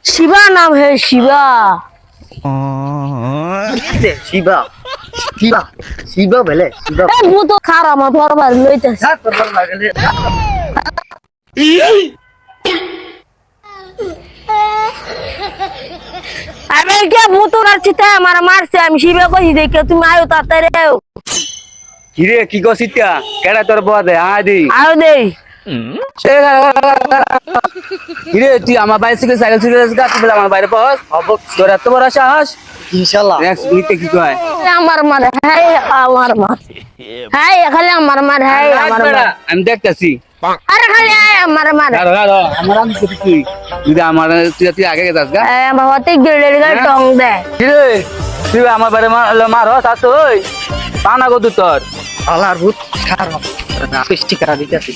शिवा नाम है शिवा। শিবা শিবা শিবা বলে শিবা वो तो खा रहा मैं बरबर लेते अबे क्या मुंह तो कर चिता हमारा मार से हम शिवा को ही देख के तुम आयो ताते रे কিরে কি গছিতা কেডা তোর বদে আদি आओ दे কিরে তুই আমার বাইসাইকেল সাইকেল ছিল গাছ বলে আমার বাইরে পাস তোর এত বড় সাহস ইনশাআল্লাহ নেক্সট উইকে কি কয় हमार मार है हमार मार है खाली हमार मार है हमार मार আমি দেখতাছি अरे खाली है हमार मार দাঁড়া দাঁড়া আমার আমি কিছু তুই যদি আমার তুই আগে গেছাস গা बहुत ही गिरले का टोंग दे কিরে তুই আমার বাইরে মারস আস ওই পানা গো তোর আল্লাহর ভূত খারাপ বেশি করা দিতেছি